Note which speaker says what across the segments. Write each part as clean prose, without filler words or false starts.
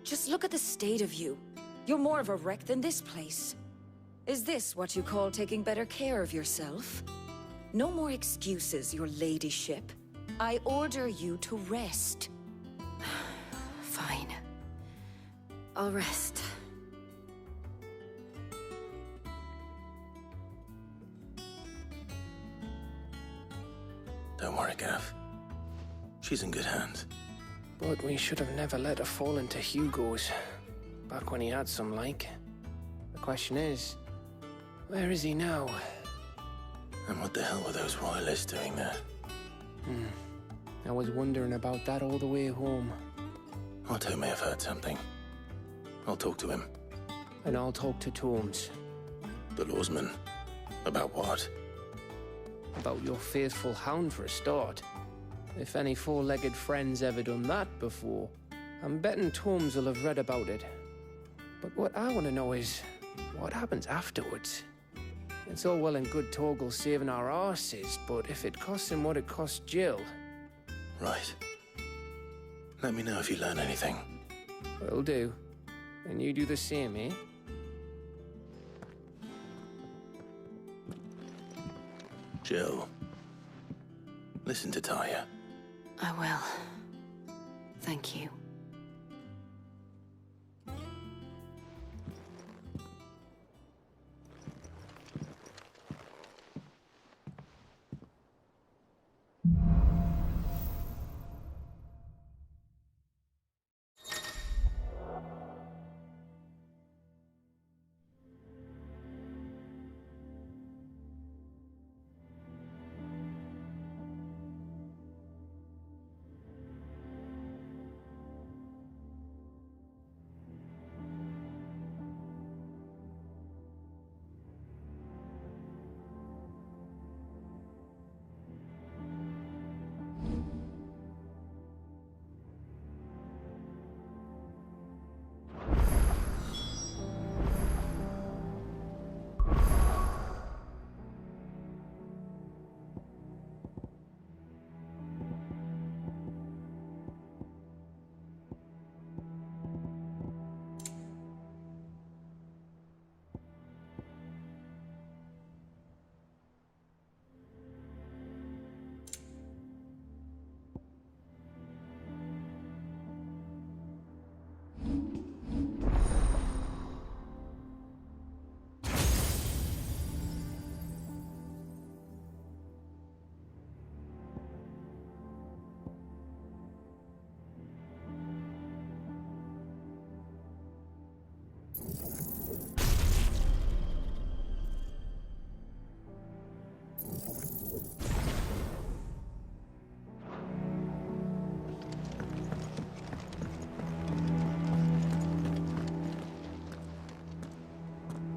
Speaker 1: Just look at the state of you. You're more of a wreck than this place. Is this what you call taking better care of yourself? No more excuses, your ladyship. I order you to rest.
Speaker 2: Fine. I'll rest.
Speaker 3: Don't worry, Gav. She's in good hands.
Speaker 4: But we should have never let her fall into Hugo's. Back when he had some like. The question is, where is he now?
Speaker 3: And what the hell were those royalists doing there?
Speaker 4: I was wondering about that all the way home.
Speaker 3: Otto may have heard something. I'll talk to him.
Speaker 4: And I'll talk to Tomes.
Speaker 3: The lawsman. About what?
Speaker 4: About your faithful hound for a start. If any four-legged friend's ever done that before, I'm betting Tomes will have read about it. But what I want to know is, what happens afterwards? It's all well and good Torgal saving our arses, but if it costs him what it cost Jill...
Speaker 3: Right. Let me know if you learn anything.
Speaker 4: Will do. And you do the same, eh?
Speaker 3: Jill. Listen to Taya.
Speaker 2: I will. Thank you.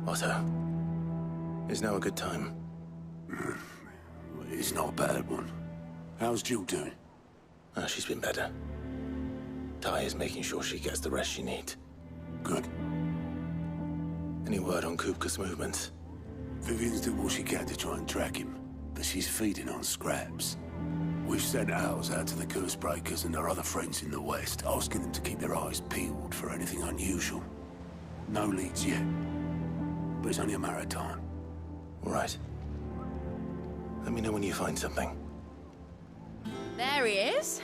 Speaker 3: Otto. Is now a good time?
Speaker 5: It's not a bad one. How's Jill doing?
Speaker 3: She's been better. Taya's making sure she gets the rest she needs.
Speaker 5: Good.
Speaker 3: Any word on Kupka's movements?
Speaker 5: Vivian's doing what she can to try and track him, but she's feeding on scraps. We've sent ours out to the Cursebreakers and our other friends in the West, asking them to keep their eyes peeled for anything unusual. No leads yet, but it's only a matter of time.
Speaker 3: All right. Let me know when you find something.
Speaker 6: There he is.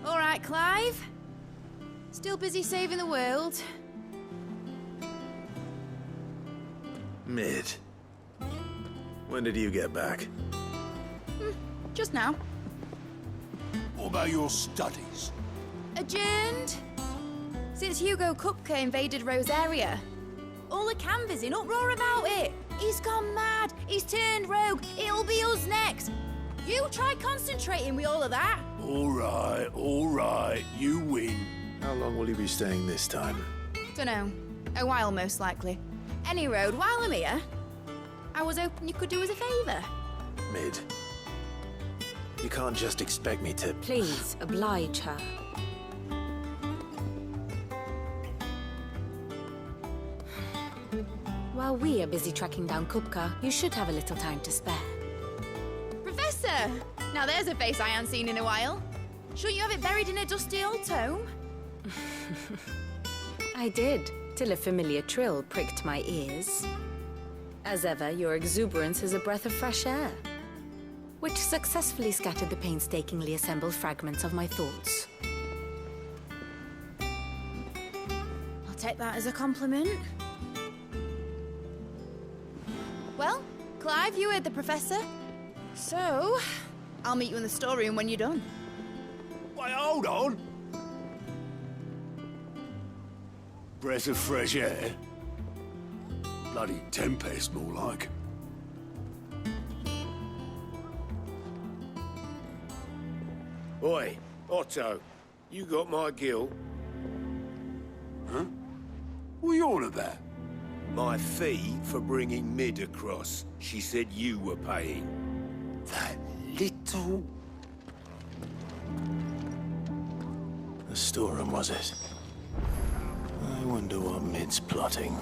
Speaker 6: All right, Clive. Still busy saving the world.
Speaker 3: Mid. When did you get back?
Speaker 6: Just now.
Speaker 5: What about your studies?
Speaker 6: Adjourned. Since Hugo Kupka invaded Rosaria. All the canvass in uproar about it. He's gone mad. He's turned rogue. It'll be us next. You try concentrating with all of that.
Speaker 5: All right. You win.
Speaker 3: How long will you be staying this time?
Speaker 6: Dunno. A while, most likely. Any road, while I'm here, I was hoping you could do us a favour.
Speaker 3: Mid. You can't just expect me to...
Speaker 2: Please, oblige her. While we are busy tracking down Kupka, you should have a little time to spare.
Speaker 6: Professor! Now there's a face I haven't seen in a while. Shouldn't you have it buried in a dusty old tome?
Speaker 2: I did, till a familiar trill pricked my ears. As ever, your exuberance is a breath of fresh air, which successfully scattered the painstakingly assembled fragments of my thoughts.
Speaker 6: I'll take that as a compliment. Well, Clive, you heard the Professor. So, I'll meet you in the storeroom when you're done.
Speaker 5: Wait, hold on! Breath of fresh air? Bloody tempest, more like.
Speaker 7: Oi, Otto, you got my gill?
Speaker 5: Huh? What are you on about?
Speaker 7: My fee for bringing Mid across. She said you were paying.
Speaker 5: That little...
Speaker 3: The storeroom, was it? I wonder what Mid's plotting.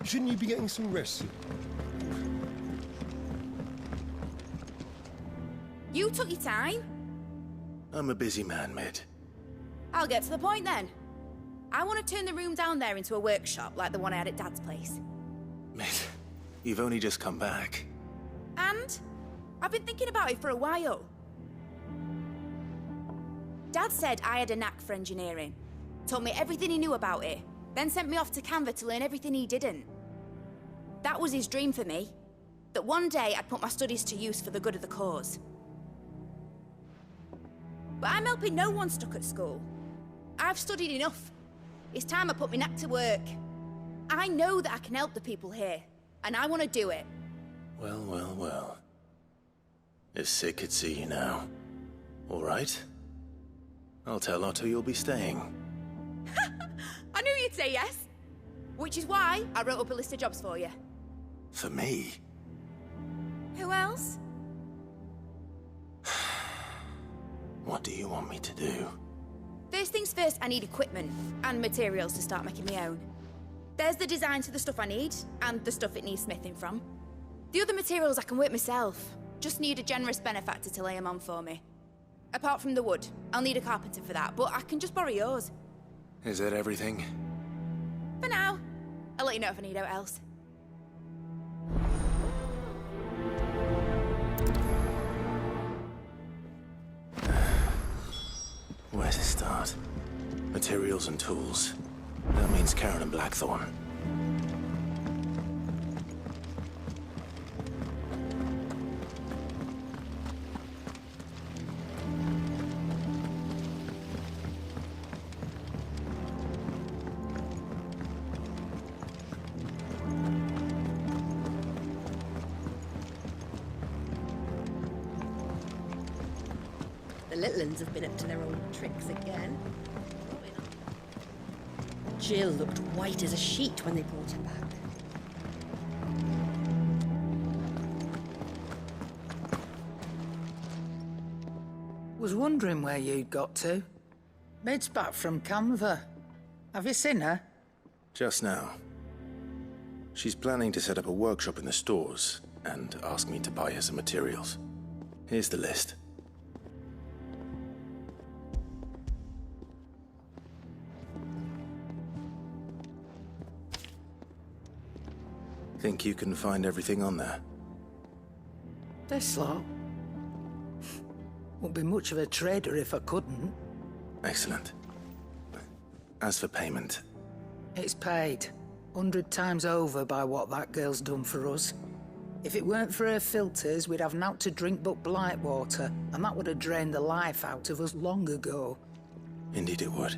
Speaker 8: Shouldn't you be getting some rest?
Speaker 6: You took your time.
Speaker 3: I'm a busy man, Mid.
Speaker 6: I'll get to the point then. I want to turn the room down there into a workshop like the one I had at Dad's place.
Speaker 3: Mid, you've only just come back.
Speaker 6: And I've been thinking about it for a while. Dad said I had a knack for engineering. Told me everything he knew about it. Then sent me off to Canva to learn everything he didn't. That was his dream for me. That one day I'd put my studies to use for the good of the cause. But I'm helping no one stuck at school. I've studied enough. It's time I put my knack to work. I know that I can help the people here, and I want to do it.
Speaker 3: Well, well, well. If Sid could see you now. All right. I'll tell Otto you'll be staying.
Speaker 6: I knew you'd say yes. Which is why I wrote up a list of jobs for you.
Speaker 3: For me?
Speaker 6: Who else?
Speaker 3: What do you want me to do?
Speaker 6: First things first, I need equipment and materials to start making my own. There's the design to the stuff I need, and the stuff it needs smithing from. The other materials I can work myself. Just need a generous benefactor to lay them on for me. Apart from the wood, I'll need a carpenter for that, but I can just borrow yours.
Speaker 3: Is that everything?
Speaker 6: For now. I'll let you know if I need out else.
Speaker 3: Where to start? Materials and tools. That means Karen and Blackthorn.
Speaker 9: The little uns have been up to their old tricks again. Jill looked white as a sheet when they brought him back.
Speaker 10: Was wondering where you'd got to. Mid's back from Canva. Have you seen her?
Speaker 3: Just now. She's planning to set up a workshop in the stores and ask me to buy her some materials. Here's the list. Think you can find everything on there?
Speaker 10: This lot. Wouldn't be much of a trader if I couldn't.
Speaker 3: Excellent. As for payment,
Speaker 10: It's paid 100 times over by what that girl's done for us. If it weren't for her filters, we'd have naught to drink but blight water, and that would have drained the life out of us long ago.
Speaker 3: indeed it would.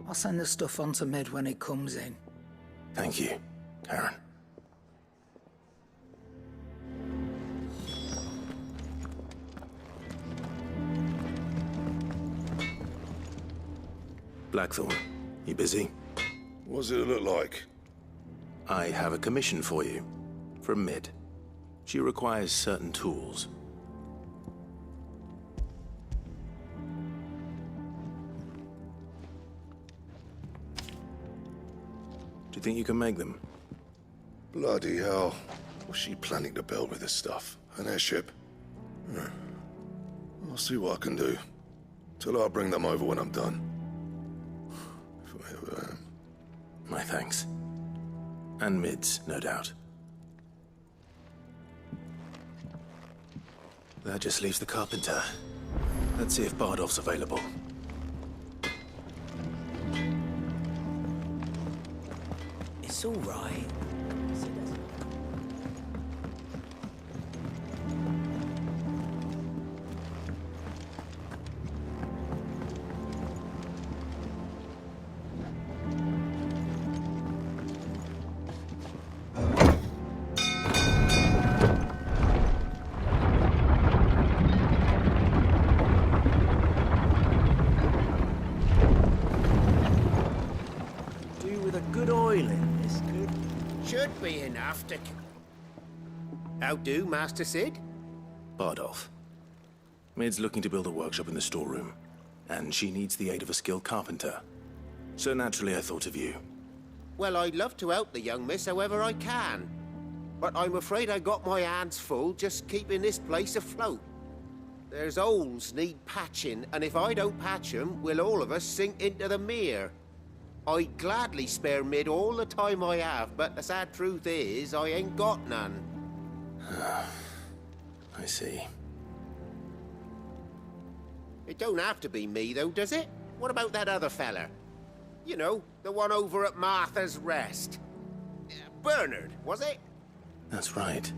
Speaker 10: I'll send the stuff on to Mid when it comes in.
Speaker 3: Thank you, Karen. Blackthorn, you busy?
Speaker 8: What's it look like?
Speaker 3: I have a commission for you. From Mid. She requires certain tools. Do you think you can make them?
Speaker 8: Bloody hell. What's she planning to build with this stuff? An airship? I'll see what I can do. Till I'll bring them over when I'm done. If I ever am.
Speaker 3: My thanks. And Mid's, no doubt. That just leaves the carpenter. Let's see if Bardolph's available.
Speaker 7: It's all right.
Speaker 11: How do, Master Sid?
Speaker 3: Bardolph. Mid's looking to build a workshop in the storeroom, and she needs the aid of a skilled carpenter. So naturally I thought of you.
Speaker 11: Well, I'd love to help the young miss however I can. But I'm afraid I got my hands full just keeping this place afloat. There's holes need patching, and if I don't patch them, we'll all of us sink into the mere. I'd gladly spare Mid all the time I have, but the sad truth is, I ain't got none.
Speaker 3: I see.
Speaker 11: It don't have to be me, though, does it? What about that other fella? You know, the one over at Martha's Rest. Bernard, was it?
Speaker 3: That's right.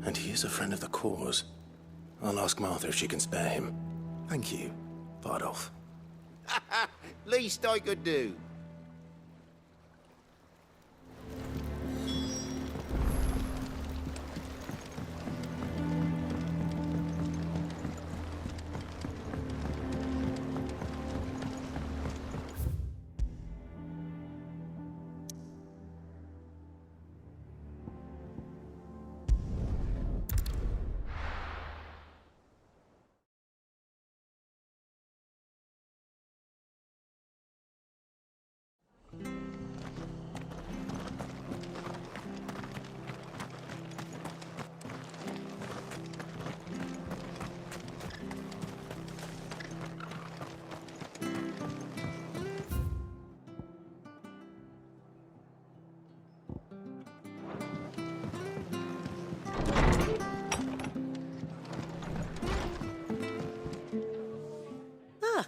Speaker 3: And he is a friend of the cause. I'll ask Martha if she can spare him. Thank you, Bardolph.
Speaker 11: Least I could do.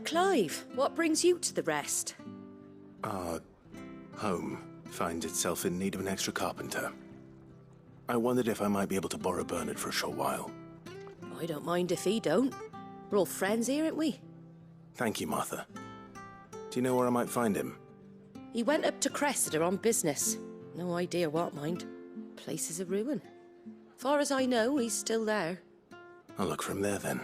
Speaker 9: Clive, what brings you to the Rest?
Speaker 3: Our home finds itself in need of an extra carpenter. I wondered if I might be able to borrow Bernard for a short while.
Speaker 9: I don't mind if he don't. We're all friends here, aren't we?
Speaker 3: Thank you, Martha. Do you know where I might find him?
Speaker 9: He went up to Cressida on business. No idea what, mind. Place is a ruin. Far as I know, he's still there.
Speaker 3: I'll look for him there, then.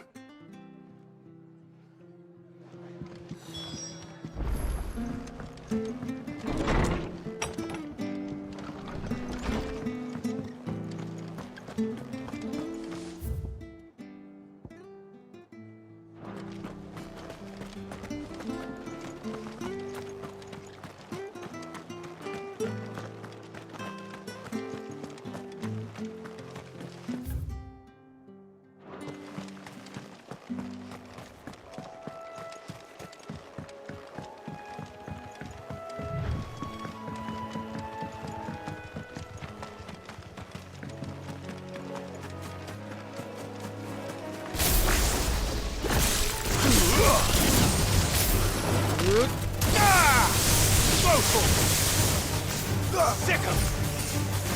Speaker 7: Sick him!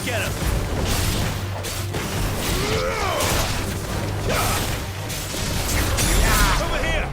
Speaker 7: Get him! Over here!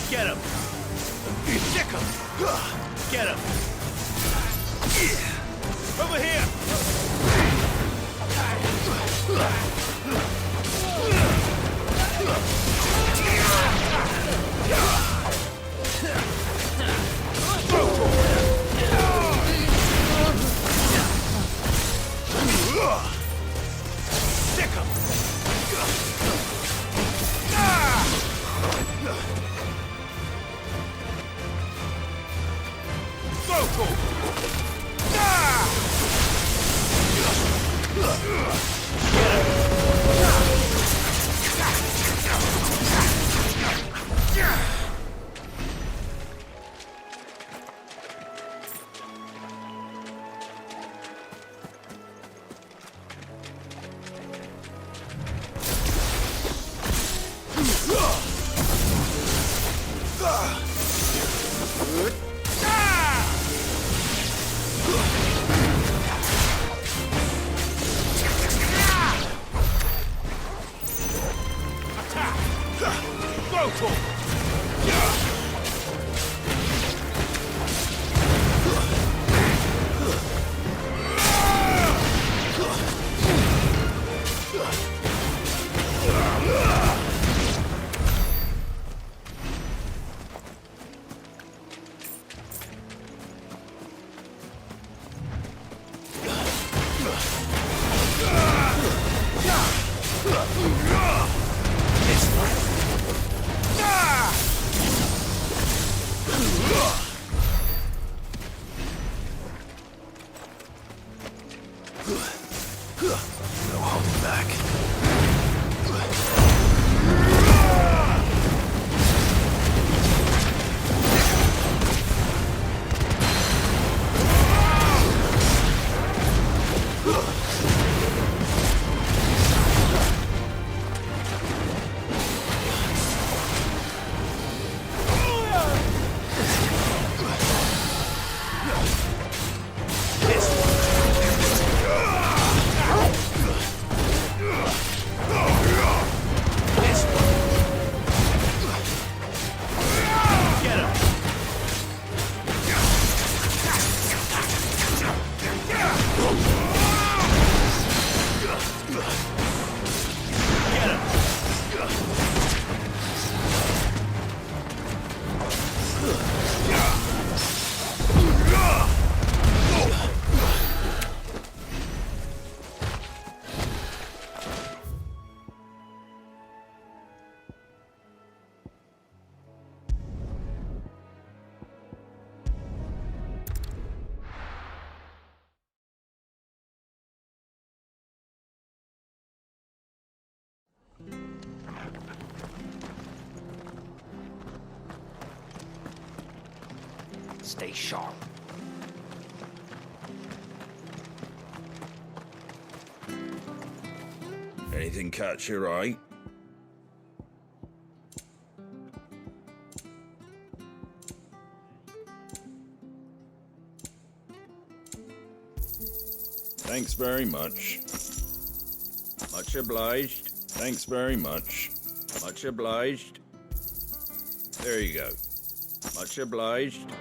Speaker 7: Get him! Stick him! Get him! Over here! Stick him!
Speaker 8: No holding back.
Speaker 7: Stay sharp.
Speaker 12: Anything catch your eye? Thanks very much. Much obliged. Thanks very much. Much obliged. There you go. Much obliged.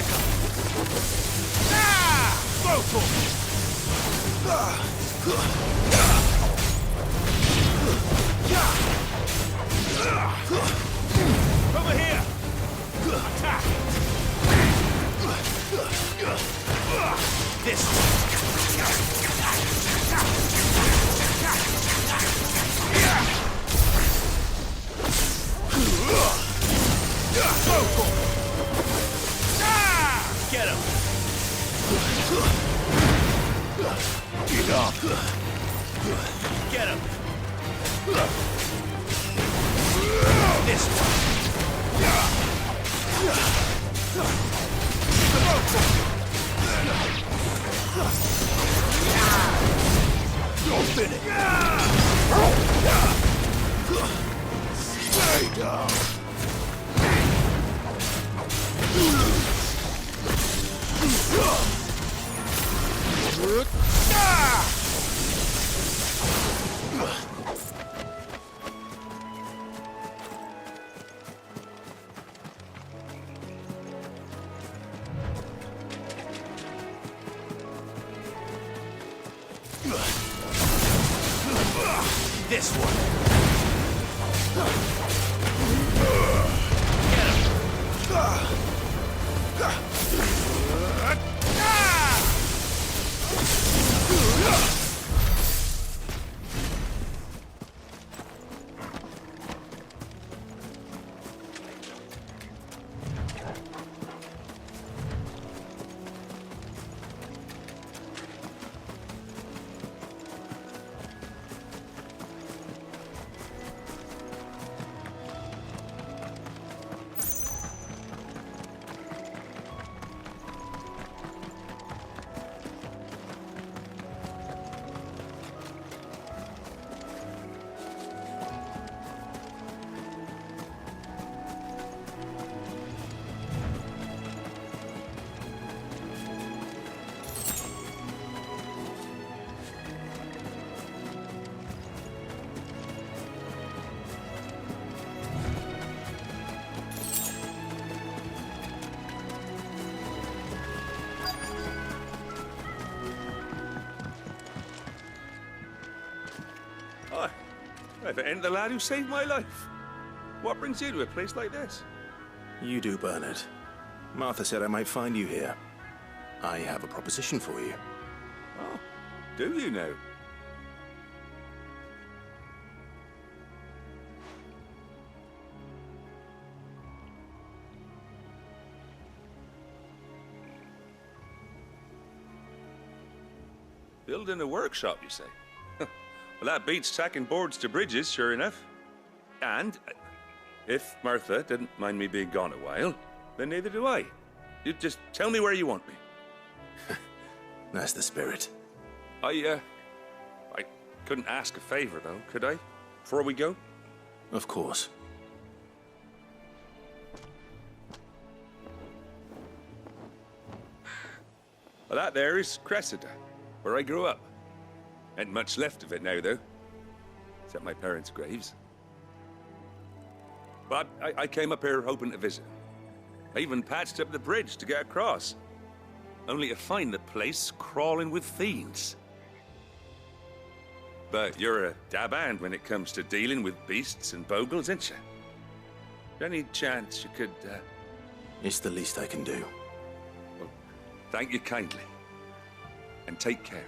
Speaker 7: Becca! Ah! Vocal! Over here! Attack! This Vocal! Get him! Get up! Get him! This one! Don't finish! Stay down! This one. Get him.
Speaker 13: Hi. If it ain't the lad who saved my life. What brings you to a place like this?
Speaker 3: You do, Bernard. Martha said I might find you here. I have a proposition for you.
Speaker 13: Oh, do you now? Building a workshop, you say? Well, that beats tacking boards to bridges, sure enough. And if Martha didn't mind me being gone a while, then neither do I. You just tell me where you want me.
Speaker 3: That's the spirit.
Speaker 13: I couldn't ask a favor, though, could I? Before we go?
Speaker 3: Of course.
Speaker 13: Well, that there is Cressida, where I grew up. Ain't much left of it now, though. Except my parents' graves. But I came up here hoping to visit. I even patched up the bridge to get across. Only to find the place crawling with fiends. But you're a dab hand when it comes to dealing with beasts and bogles, ain't you? Any chance you could,
Speaker 3: It's the least I can do.
Speaker 13: Well, thank you kindly. And take care.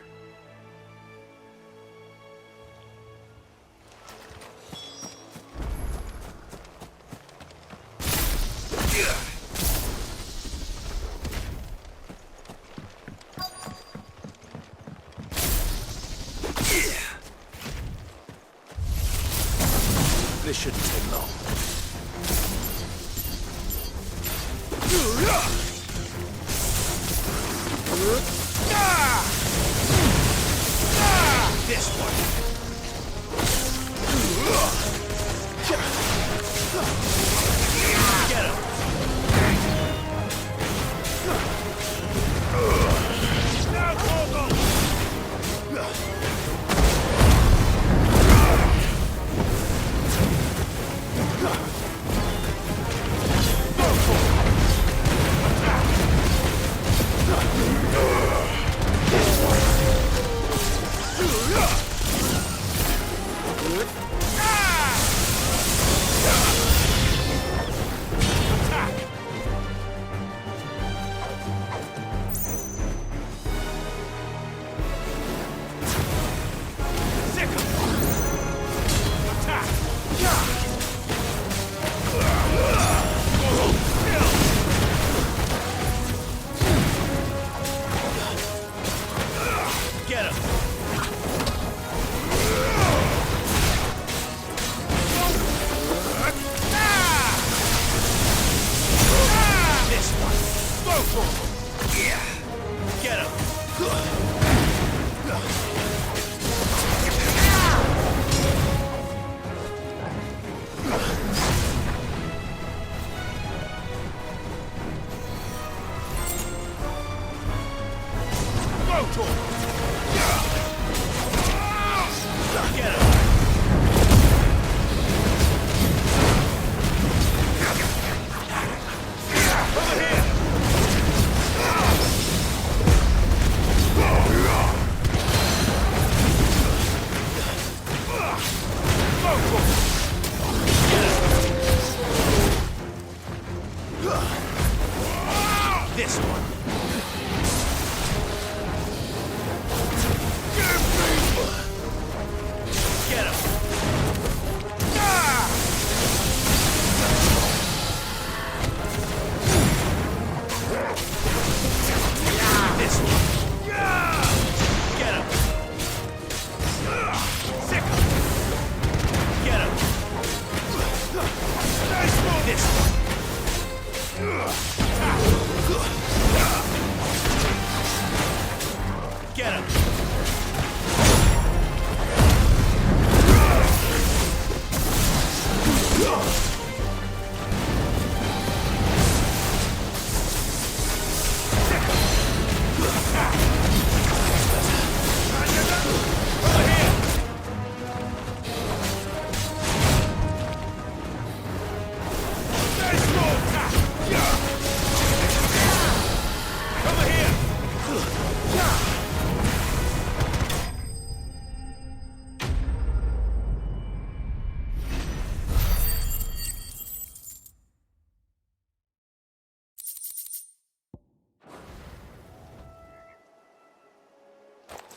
Speaker 3: This shouldn't take long.
Speaker 7: This one. Get him. Now, Corvo.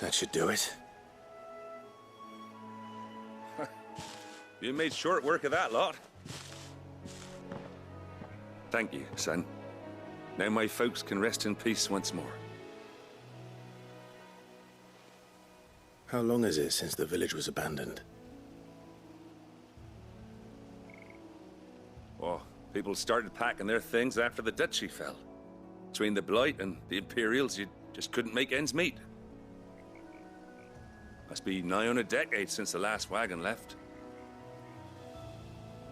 Speaker 3: That should do it.
Speaker 13: You made short work of that lot. Thank you, son. Now my folks can rest in peace once more.
Speaker 3: How long is it since the village was abandoned?
Speaker 13: Oh, people started packing their things after the duchy fell. Between the Blight and the Imperials, you just couldn't make ends meet. Must be nigh on a decade since the last wagon left.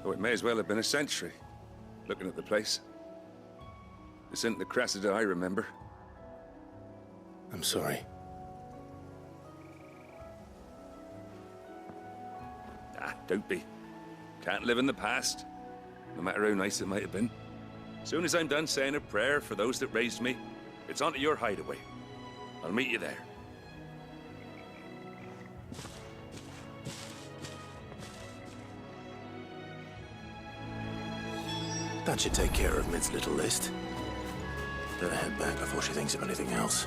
Speaker 13: Oh, it may as well have been a century, looking at the place. This isn't the Cressida I remember.
Speaker 3: I'm sorry.
Speaker 13: Ah, don't be. Can't live in the past, no matter how nice it might have been. Soon as I'm done saying a prayer for those that raised me, it's onto your hideaway. I'll meet you there.
Speaker 3: That should take care of Mid's little list. Better head back before she thinks of anything else.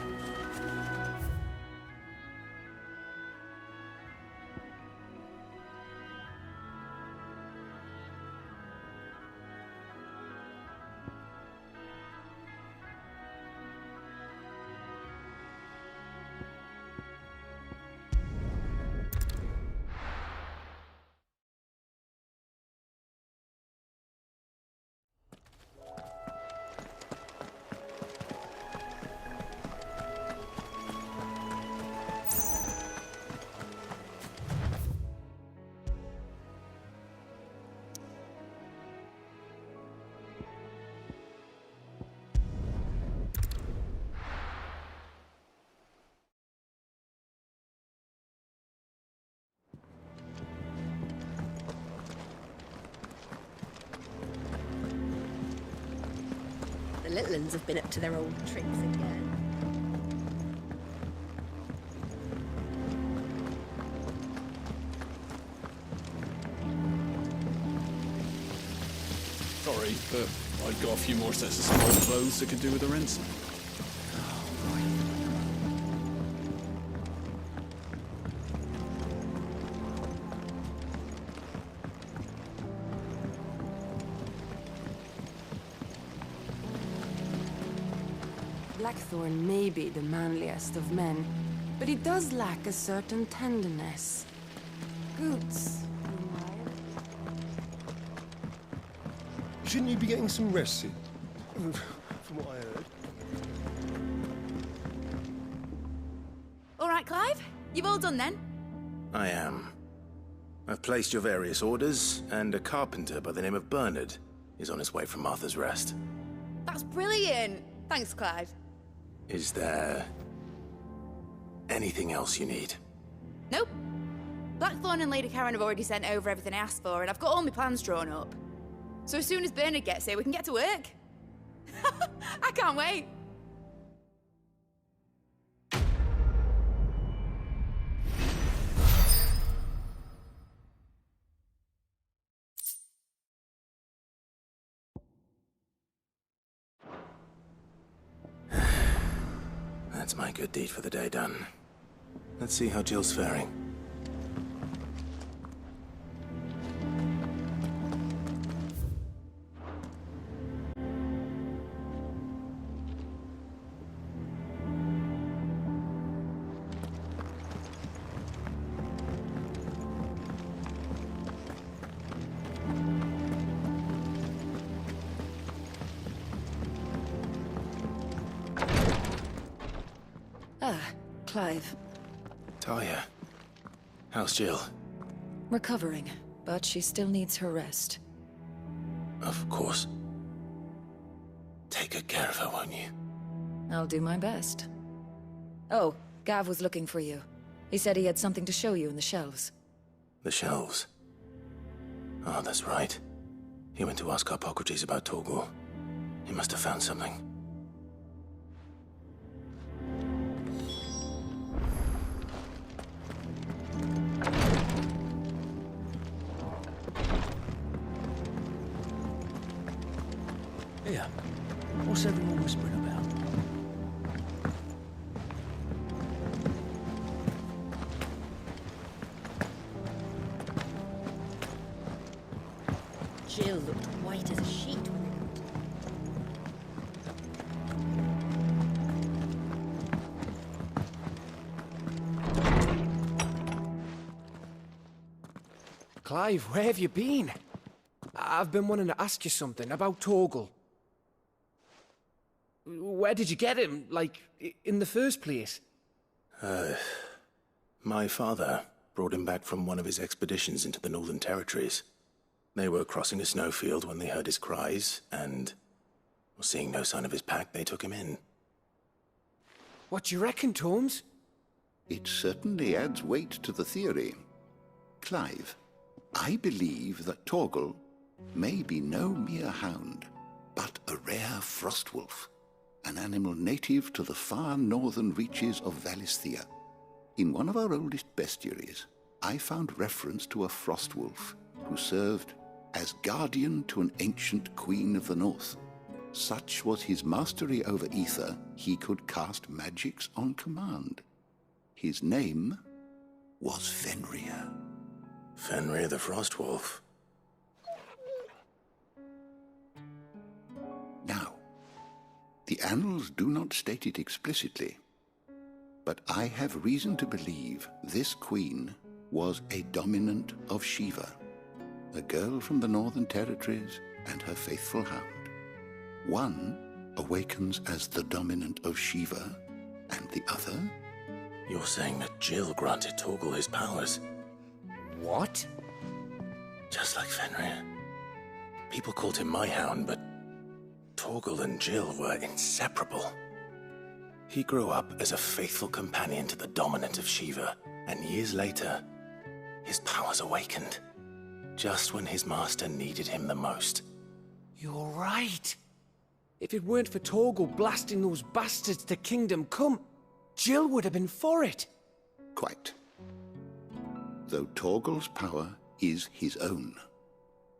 Speaker 9: The little uns have been up to their old tricks again.
Speaker 14: Sorry, but I've got a few more sets of small clothes that could do with a rinse.
Speaker 2: Blackthorn may be the manliest of men, but he does lack a certain tenderness. Goods.
Speaker 15: Shouldn't you be getting some rest soon? From what I heard.
Speaker 6: All right, Clive. You've all done then?
Speaker 3: I am. I've placed your various orders, and a carpenter by the name of Bernard is on his way from Martha's Rest.
Speaker 6: That's brilliant. Thanks, Clive.
Speaker 3: Is there anything else you need?
Speaker 6: Nope. Blackthorn and Lady Karen have already sent over everything I asked for, and I've got all my plans drawn up. So as soon as Bernard gets here, we can get to work. I can't wait.
Speaker 3: That's my good deed for the day done. Let's see how Jill's faring.
Speaker 1: Clive.
Speaker 3: Talia. How's Jill?
Speaker 1: Recovering, but she still needs her rest.
Speaker 3: Of course. Take good care of her, won't you?
Speaker 1: I'll do my best. Oh, Gav was looking for you. He said he had something to show you in the shelves.
Speaker 3: The shelves. Oh, that's right. He went to ask Harpocrates about Torgal. He must have found something.
Speaker 15: Here. What's everyone whispering about?
Speaker 9: Jill looked white as a sheet when they got
Speaker 4: Clive, where have you been? I've been wanting to ask you something about Torgal. Where did you get him, like, in the first place?
Speaker 3: My father brought him back from one of his expeditions into the Northern Territories. They were crossing a snowfield when they heard his cries, and seeing no sign of his pack, they took him in.
Speaker 4: What do you reckon, Torms?
Speaker 16: It certainly adds weight to the theory. Clive, I believe that Torgal may be no mere hound, but a rare frostwolf, an animal native to the far northern reaches of Valisthea. In one of our oldest bestiaries, I found reference to a frostwolf who served as guardian to an ancient queen of the north. Such was his mastery over ether, he could cast magics on command. His name was Fenrir.
Speaker 3: Fenrir the Frostwolf.
Speaker 16: Now, the annals do not state it explicitly, but I have reason to believe this queen was a dominant of Shiva, a girl from the Northern Territories and her faithful hound. One awakens as the dominant of Shiva, and the other...
Speaker 3: You're saying that Jill granted Torgal his powers?
Speaker 4: What?
Speaker 3: Just like Fenrir. People called him my hound, but Torgal and Jill were inseparable. He grew up as a faithful companion to the dominant of Shiva, and years later, his powers awakened, just when his master needed him the most.
Speaker 4: You're right. If it weren't for Torgal blasting those bastards to Kingdom Come, Jill would have been for it.
Speaker 16: Quite. Though Torgal's power is his own,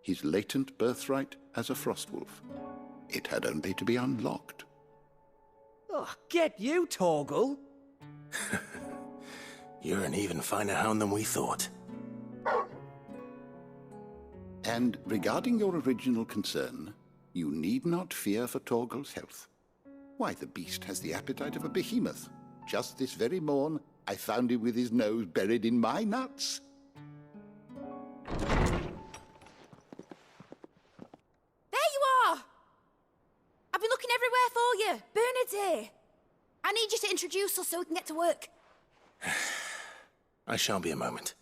Speaker 16: his latent birthright as a Frostwolf, it had only to be unlocked.
Speaker 4: Oh, get you, Torgal!
Speaker 3: You're an even finer hound than we thought.
Speaker 16: And regarding your original concern, you need not fear for Torgal's health. Why, the beast has the appetite of a behemoth. Just this very morn, I found him with his nose buried in my nuts.
Speaker 6: There you are! I've been looking everywhere for you. Bernard's here. I need you to introduce us so we can get to work.
Speaker 3: I shan't be a moment.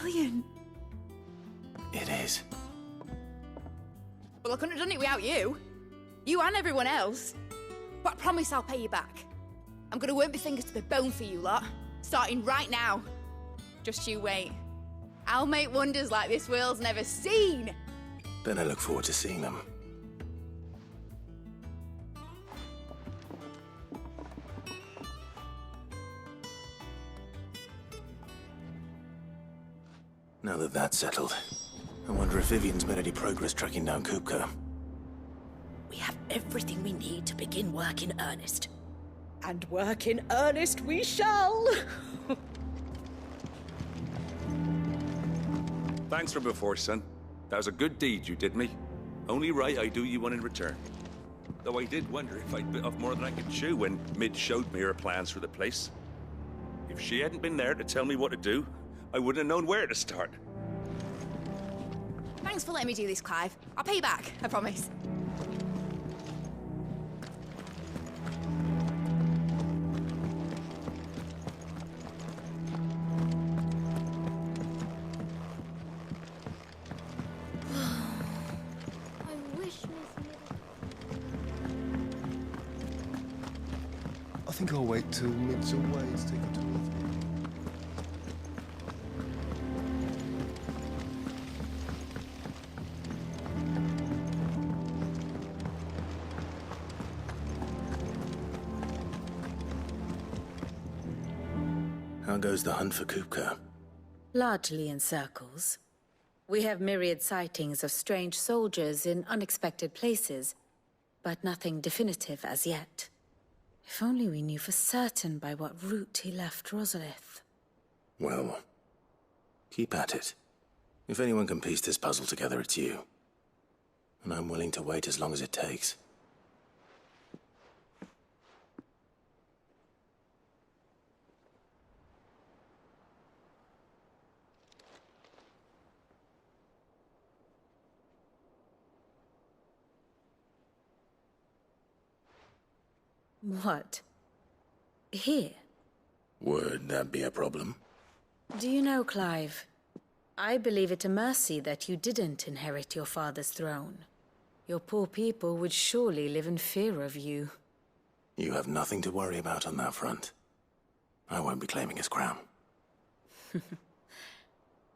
Speaker 6: Brilliant.
Speaker 3: It is.
Speaker 6: Well, I couldn't have done it without you. You and everyone else. But I promise I'll pay you back. I'm gonna work my fingers to the bone for you lot, starting right now. Just you wait. I'll make wonders like this world's never seen.
Speaker 3: Then I look forward to seeing them. Now that that's settled, I wonder if Vivian's made any progress tracking down Kupka.
Speaker 9: We have everything we need to begin work in earnest. And work in earnest we shall!
Speaker 13: Thanks for before, son. That was a good deed you did me. Only right I do you one in return. Though I did wonder if I'd bit off more than I could chew when Mid showed me her plans for the place. If she hadn't been there to tell me what to do, I wouldn't have known where to start.
Speaker 6: Thanks for letting me do this, Clive. I'll pay you back, I promise.
Speaker 15: I think I'll wait till Mid's away to take a tour.
Speaker 3: How goes the hunt for Kupka?
Speaker 2: Largely in circles. We have myriad sightings of strange soldiers in unexpected places, but nothing definitive as yet. If only we knew for certain by what route he left Rosalith.
Speaker 3: Well, keep at it. If anyone can piece this puzzle together, it's you. And I'm willing to wait as long as it takes.
Speaker 2: What? Here?
Speaker 3: Would that be a problem?
Speaker 2: Do you know, Clive, I believe it a mercy that you didn't inherit your father's throne. Your poor people would surely live in fear of you.
Speaker 3: You have nothing to worry about on that front. I won't be claiming his crown.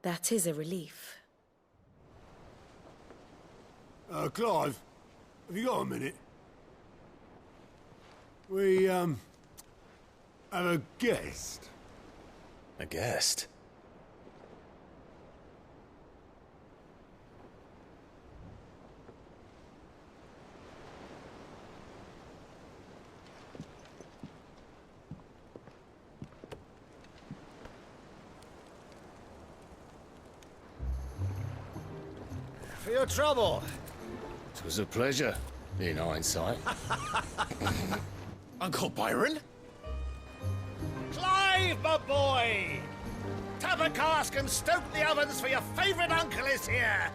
Speaker 2: That is a relief.
Speaker 5: Clive, have you got a minute? We, have a guest.
Speaker 3: A guest?
Speaker 17: For your trouble. It was a pleasure, in hindsight.
Speaker 18: Uncle Byron?
Speaker 17: Clive, my boy! Tap a cask and stoke the ovens for your favourite uncle is here!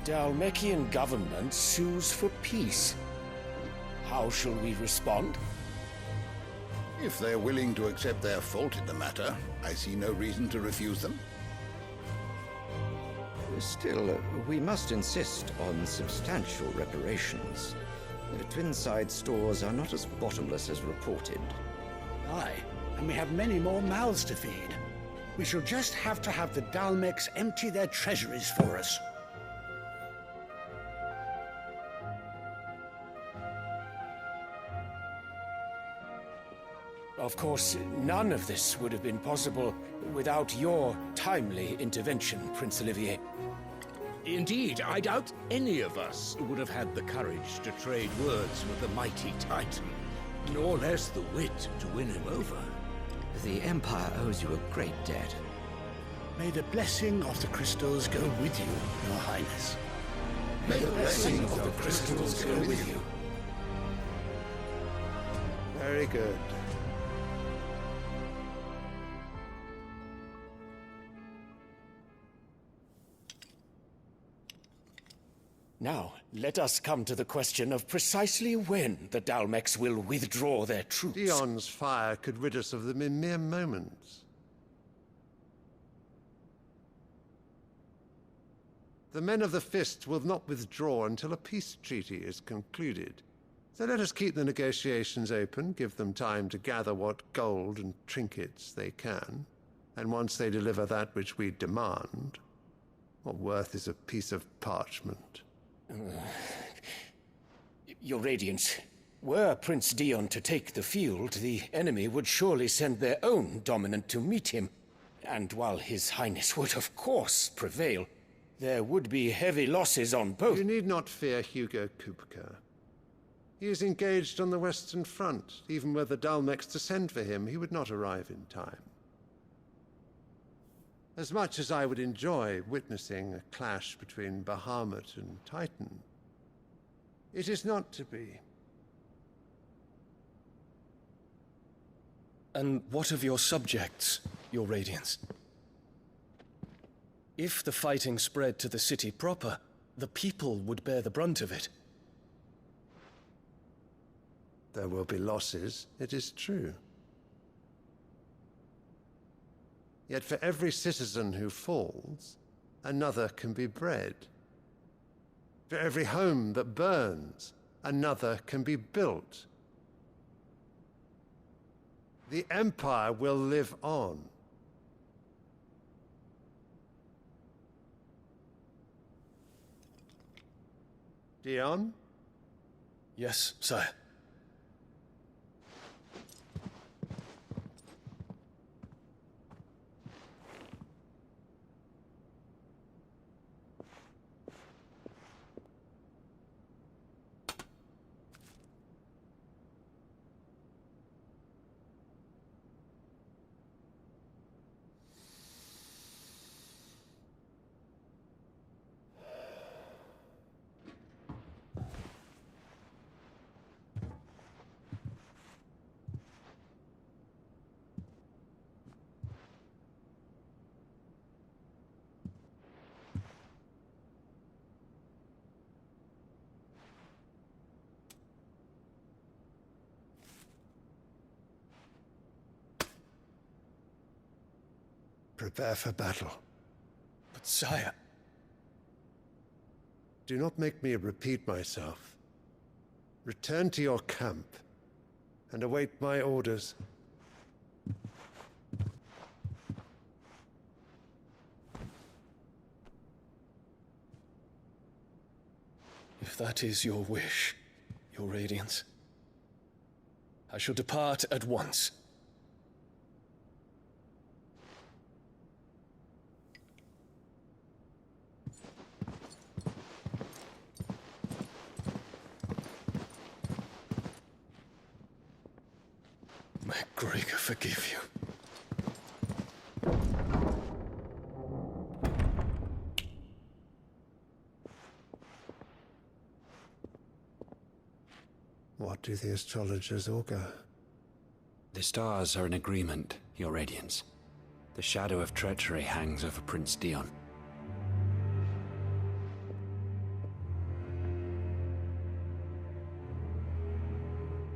Speaker 17: The Dalmekian government sues for peace. How shall we respond?
Speaker 16: If they're willing to accept their fault in the matter, I see no reason to refuse them.
Speaker 19: Still, we must insist on substantial reparations. The Twinside stores are not as bottomless as reported.
Speaker 20: Aye, and we have many more mouths to feed. We shall just have to have the Dalmecs empty their treasuries for us.
Speaker 17: Of course, none of this would have been possible without your timely intervention, Prince Olivier.
Speaker 7: Indeed, I doubt any of us would have had the courage to trade words with the mighty Titan, nor less the wit to win him over.
Speaker 19: The Empire owes you a great debt.
Speaker 20: May the blessing of the crystals go with you, Your Highness.
Speaker 16: May the blessing of the crystals go with you.
Speaker 11: Very good.
Speaker 17: Now, let us come to the question of precisely when the Dalmecs will withdraw their troops.
Speaker 21: Dion's fire could rid us of them in mere moments. The men of the Fist will not withdraw until a peace treaty is concluded. So let us keep the negotiations open, give them time to gather what gold and trinkets they can, and once they deliver that which we demand, What worth is a piece of parchment?
Speaker 17: Your Radiance, were Prince Dion to take the field, the enemy would surely send their own dominant to meet him. And while His Highness would of course prevail, there would be heavy losses on both.
Speaker 21: You need not fear Hugo Kupka. He is engaged on the Western Front. Even were the Dalmex to send for him, he would not arrive in time. As much as I would enjoy witnessing a clash between Bahamut and Titan, it is not to be.
Speaker 15: And what of your subjects, Your Radiance? If the fighting spread to the city proper, the people would bear the brunt of it.
Speaker 21: There will be losses, it is true. Yet for every citizen who falls, another can be bred. For every home that burns, another can be built. The Empire will live on. Dion?
Speaker 15: Yes, sire.
Speaker 21: Prepare for battle.
Speaker 15: But sire...
Speaker 21: Do not make me repeat myself. Return to your camp and await my orders.
Speaker 15: If that is your wish, Your Radiance, I shall depart at once. May Gregor forgive you.
Speaker 21: What do the astrologers augur?
Speaker 18: The stars are in agreement, Your Radiance. The shadow of treachery hangs over Prince Dion.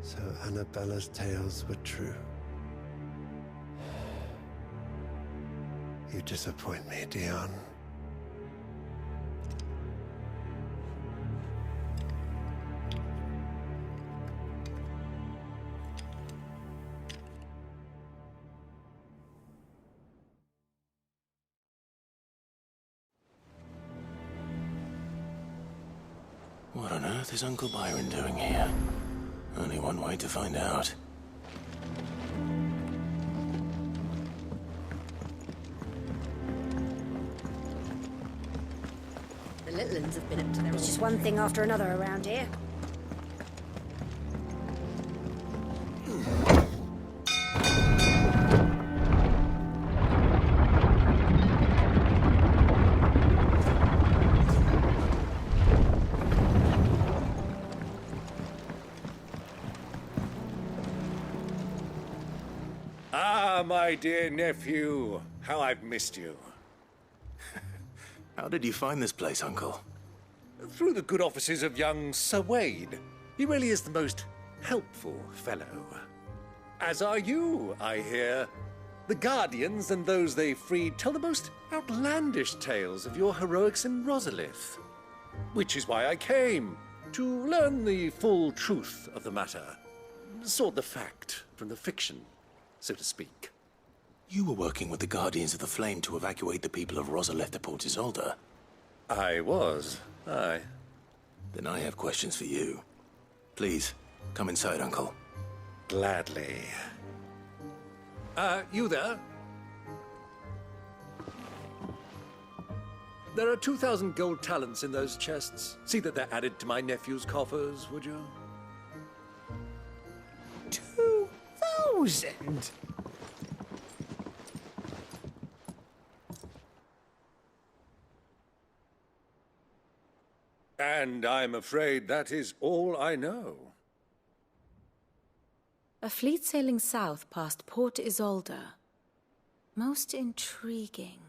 Speaker 21: So Annabella's tales were true. You disappoint me, Dion.
Speaker 3: What on earth is Uncle Byron doing here? Only one way to find out.
Speaker 22: The Litlins have been up to their... It's just one thing after another around here.
Speaker 17: Ah, my dear nephew, how I've missed you.
Speaker 3: How did you find this place, Uncle?
Speaker 17: Through the good offices of young Sir Wade. He really is the most helpful fellow. As are you, I hear. The Guardians and those they freed tell the most outlandish tales of your heroics in Rosalith. Which is why I came, to learn the full truth of the matter. Sort the fact from the fiction, so to speak.
Speaker 3: You were working with the Guardians of the Flame to evacuate the people of Rosalith to Port Isolde.
Speaker 17: I was, aye.
Speaker 3: Then I have questions for you. Please, come inside, Uncle.
Speaker 17: Gladly. You there? There are 2,000 gold talents in those chests. See that they're added to my nephew's coffers, would you?
Speaker 20: 2,000?
Speaker 17: And I'm afraid that is all I know.
Speaker 2: A fleet sailing south past Port Isolde. Most intriguing.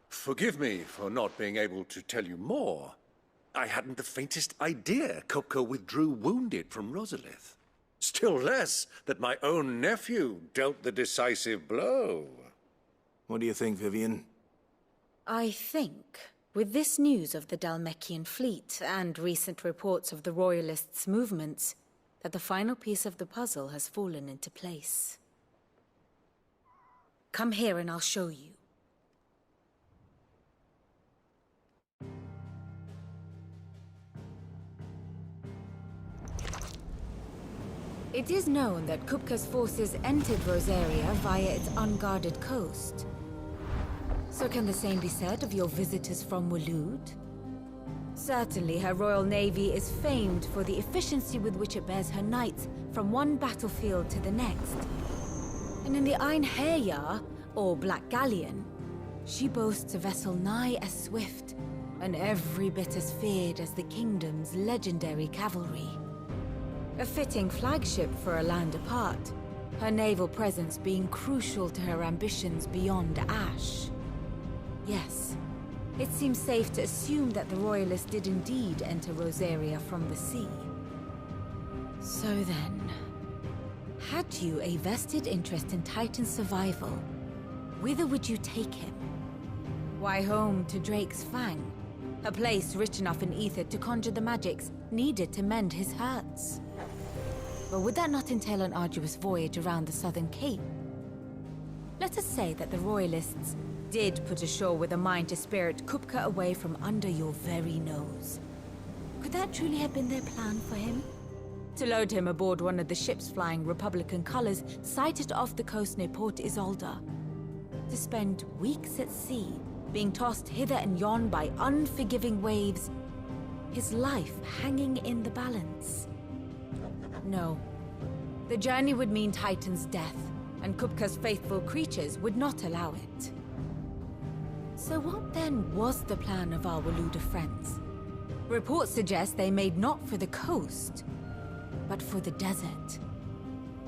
Speaker 17: Forgive me for not being able to tell you more. I hadn't the faintest idea Kupka withdrew wounded from Rosalith. Still less that my own nephew dealt the decisive blow.
Speaker 3: What do you think, Vivian?
Speaker 2: I think, with this news of the Dhalmekian fleet and recent reports of the Royalists' movements, that the final piece of the puzzle has fallen into place. Come here and I'll show you. It is known that Kupka's forces entered Rosaria via its unguarded coast. So can the same be said of your visitors from Waloed? Certainly, her Royal Navy is famed for the efficiency with which it bears her knights from one battlefield to the next. And in the Einherjar, or Black Galleon, she boasts a vessel nigh as swift and every bit as feared as the kingdom's legendary cavalry. A fitting flagship for a land apart, her naval presence being crucial to her ambitions beyond Ash. Yes, it seems safe to assume that the Royalists did indeed enter Rosaria from the sea. So then, had you a vested interest in Titan's survival, whither would you take him? Why, home to Drake's Fang, a place rich enough in ether to conjure the magics needed to mend his hurts. But would that not entail an arduous voyage around the southern cape? Let us say that the Royalists did put ashore with a mind to spirit Kupka away from under your very nose. Could that truly have been their plan for him? To load him aboard one of the ships flying Republican colors sighted off the coast near Port Isolde. To spend weeks at sea, being tossed hither and yon by unforgiving waves, his life hanging in the balance. No. The journey would mean Titan's death, and Kupka's faithful creatures would not allow it. So what then was the plan of our Waloed friends? Reports suggest they made not for the coast, but for the desert.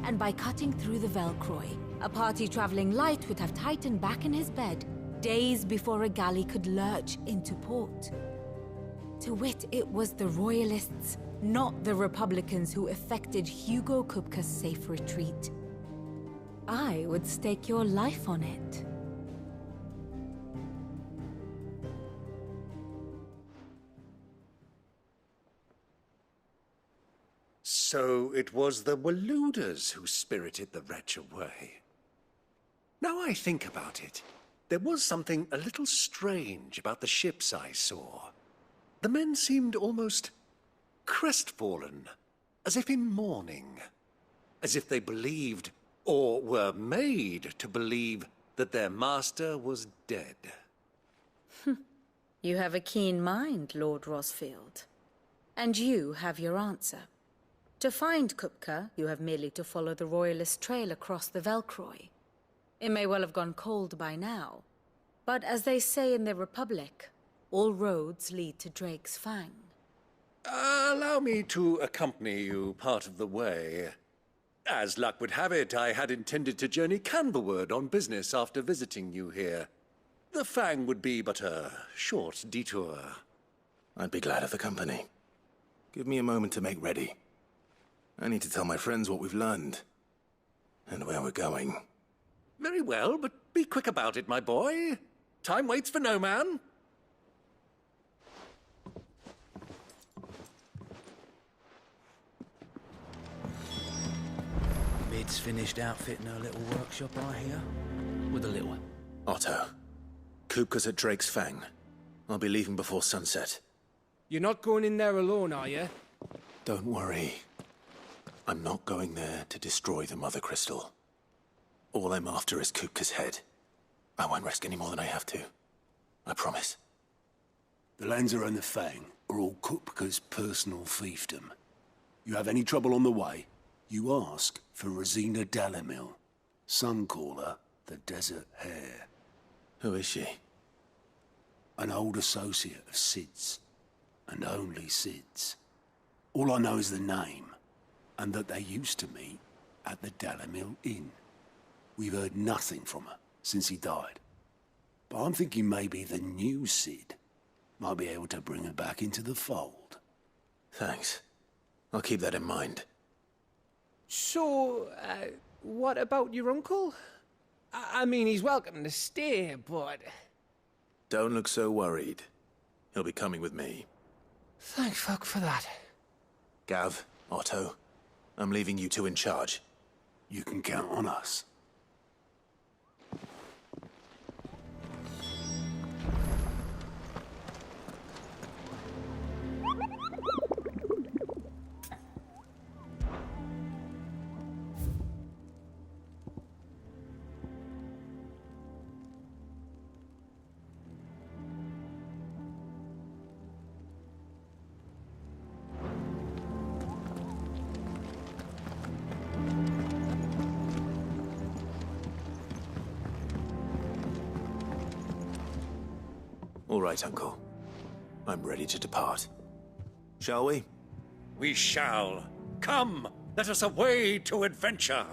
Speaker 2: And by cutting through the Velcroy, a party traveling light would have Titan back in his bed days before a galley could lurch into port. To wit, it was the Royalists, not the Republicans, who effected Hugo Kupka's safe retreat. I would stake your life on it.
Speaker 17: So it was the Waloeders who spirited the wretch away. Now I think about it, there was something a little strange about the ships I saw. The men seemed almost crestfallen, as if in mourning, as if they believed, or were made to believe, that their master was dead.
Speaker 2: You have a keen mind, Lord Rosfield. And you have your answer. To find Kupka, you have merely to follow the Royalist trail across the Velcroy. It may well have gone cold by now, but as they say in the Republic, all roads lead to Drake's Fang.
Speaker 17: Allow me to accompany you part of the way. As luck would have it, I had intended to journey Canverward on business after visiting you here. The Fang would be but a short detour.
Speaker 3: I'd be glad of the company. Give me a moment to make ready. I need to tell my friends what we've learned, and where we're going.
Speaker 17: Very well, but be quick about it, my boy. Time waits for no man.
Speaker 8: Mid's finished outfitting her little workshop, I hear. With a little one.
Speaker 3: Otto, Kupka's at Drake's Fang. I'll be leaving before sunset.
Speaker 4: You're not going in there alone, are you?
Speaker 3: Don't worry. I'm not going there to destroy the Mother Crystal. All I'm after is Kupka's head. I won't risk any more than I have to. I promise.
Speaker 5: The Lancer and the Fang are all Kupka's personal fiefdom. You have any trouble on the way, you ask for Rosina Dalimil, Suncaller, the Desert Hare.
Speaker 3: Who is she?
Speaker 5: An old associate of Sid's, and only Sid's. All I know is the name, and that they used to meet at the Dalimil Inn. We've heard nothing from her since he died. But I'm thinking maybe the new Sid might be able to bring her back into the fold.
Speaker 3: Thanks. I'll keep that in mind.
Speaker 4: So, what about your uncle? I mean, he's welcome to stay, but...
Speaker 3: Don't look so worried. He'll be coming with me.
Speaker 4: Thank fuck for that.
Speaker 3: Gav, Otto, I'm leaving you two in charge.
Speaker 5: You can count on us.
Speaker 3: All right, Uncle. I'm ready to depart. Shall we?
Speaker 17: We shall. Come, let us away to adventure.